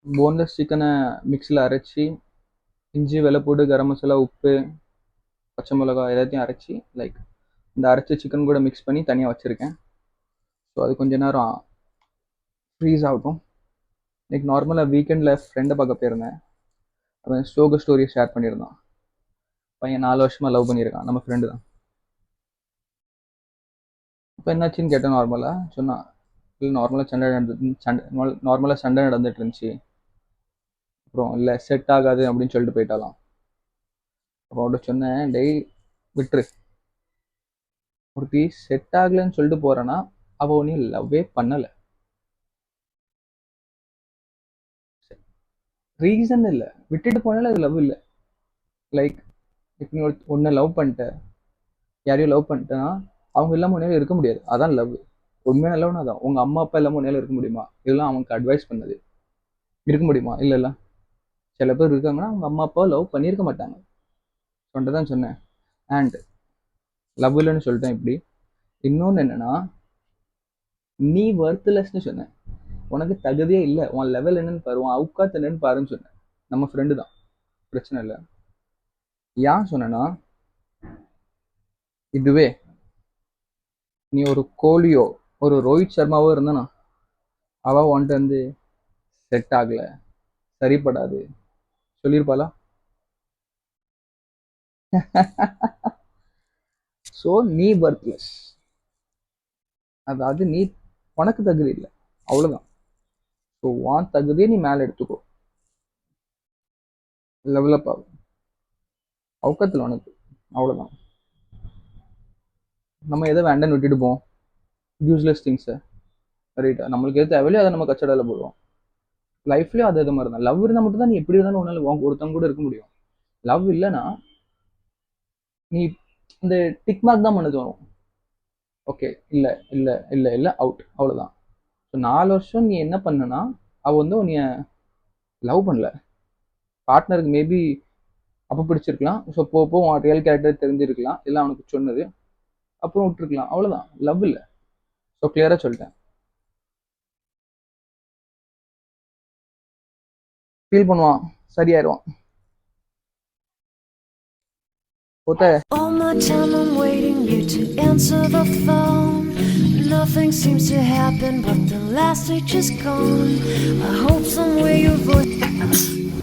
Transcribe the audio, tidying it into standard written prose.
Boneless சிக்கனை மிக்ஸியில் அரைச்சி இஞ்சி வெள்ளைப்பூடு கரம் மசாலா உப்பு பச்சை மிளகாய் எல்லாத்தையும் அரைச்சி லைக் இந்த அரைச்ச சிக்கன் கூட மிக்ஸ் பண்ணி தனியாக வச்சுருக்கேன். ஸோ அது கொஞ்ச நேரம் ஃப்ரீஸ் ஆகட்டும். இன்னைக்கு நார்மலாக வீக்கெண்டில் ஃப்ரெண்டை பார்க்க போயிருந்தேன். அவன் சோக ஸ்டோரியை ஷேர் பண்ணியிருந்தான். பையன் 4 வருஷமாக லவ் பண்ணியிருக்கான், நம்ம ஃப்ரெண்டு தான். இப்போ என்னாச்சுன்னு கேட்டேன். நார்மலாக சொன்னான், இல்லை நார்மலாக சண்டை நடந்துட்டு இருந்துச்சு, அப்புறம் இல்லை செட் ஆகாது அப்படின்னு சொல்லிட்டு போயிட்டாலாம். அப்போ அவன்கிட்ட சொன்னேன், டெய் விட்டுரு, ஒருத்தி செட் ஆகலைன்னு சொல்லிட்டு போறேன்னா அவள் ஒன்றும் லவ்வே பண்ணலை, ரீசன் இல்லை, விட்டுட்டு போனாலும் அது லவ் இல்லை. லைக் இப்போ நீ ஒன்று லவ் பண்ணிட்ட, யாரையும் லவ் பண்ணிட்டேன்னா அவங்க இல்லாமல் உன்னால இருக்க முடியாது, அதான் லவ். உண்மையான லவ்னா தான். உங்கள் அம்மா அப்பா இல்லாமல் உன்னால இருக்க முடியுமா? இதெல்லாம் அவனுக்கு அட்வைஸ் பண்ணது. இருக்க முடியுமா? இல்லை இல்லை. சில பேர் இருக்காங்கன்னா அவங்க அம்மா அப்பா லவ் பண்ணியிருக்க மாட்டாங்க. சொல்லிட்டு தான் சொன்னேன். அண்ட் லவ் இல்லைன்னு சொல்லிட்டேன். இப்படி இன்னொன்று என்னன்னா, நீ வர்த்லெஸ்ன்னு சொன்னேன். உனக்கு தகுதியே இல்லை, உன் லெவல் என்னன்னு பாரு, உன் அவுக்காத் என்னன்னு பாருன்னு சொன்னேன். நம்ம ஃப்ரெண்டு தான், பிரச்சனை இல்லை. ஏன் சொன்னேன்னா, இதுவே நீ ஒரு கோலியோ ஒரு ரோஹித் சர்மாவோ இருந்தானா அவ உன்ட்டு வந்து செட் ஆகல, சரிப்படாது சொல்லியிருப்பாளா? ஸோ நீ வர்த்லெஸ், அதாவது நீ உனக்கு தகுதி இல்லை, அவ்வளோதான். ஸோ உன் தகுதியை நீ மேலே எடுத்துக்கோ, லெவலப் ஆகும் அவுக்கத்தில் உனக்கு, அவ்வளோதான். நம்ம எதை வேண்டான்னு விட்டுட்டு போவோம், யூஸ்லெஸ் திங்ஸை, ரைட்டா? நம்மளுக்கு எது தேவையோ அதை நம்ம கச்சடாவில் போடுவோம். லைஃப்லேயும் அது மாதிரி தான். லவ் இருந்தால் மட்டும் தான் நீ எப்படி இருந்தாலும் ஒன்றால் ஒருத்தவங்க கூட இருக்க முடியும். லவ் இல்லைன்னா நீ இந்த டிக் மார்க் தான் பண்ண தோணும். ஓகே, இல்லை இல்லை இல்லை இல்லை அவுட், அவ்வளோதான். ஸோ 4 வருஷம் நீ என்ன பண்ணனா, அவள் வந்து உன்னைய லவ் பண்ணல, பார்ட்னருக்கு மேபி அப்போ பிடிச்சிருக்கலாம். ஸோ போப்போ உன் ரியல் கேரக்டர் தெரிஞ்சிருக்கலாம், இல்லை அவனுக்கு சொன்னது, அப்புறம் விட்டுருக்கலாம், அவ்வளோதான். லவ் இல்லை. ஸோ கிளியராக சொல்லிட்டேன். ஃபீல் பண்ணுவான், சரியாயிருவான். All my time I'm waiting you to answer the phone. Nothing seems to happen, but the last week is gone. I hope somewhere your voice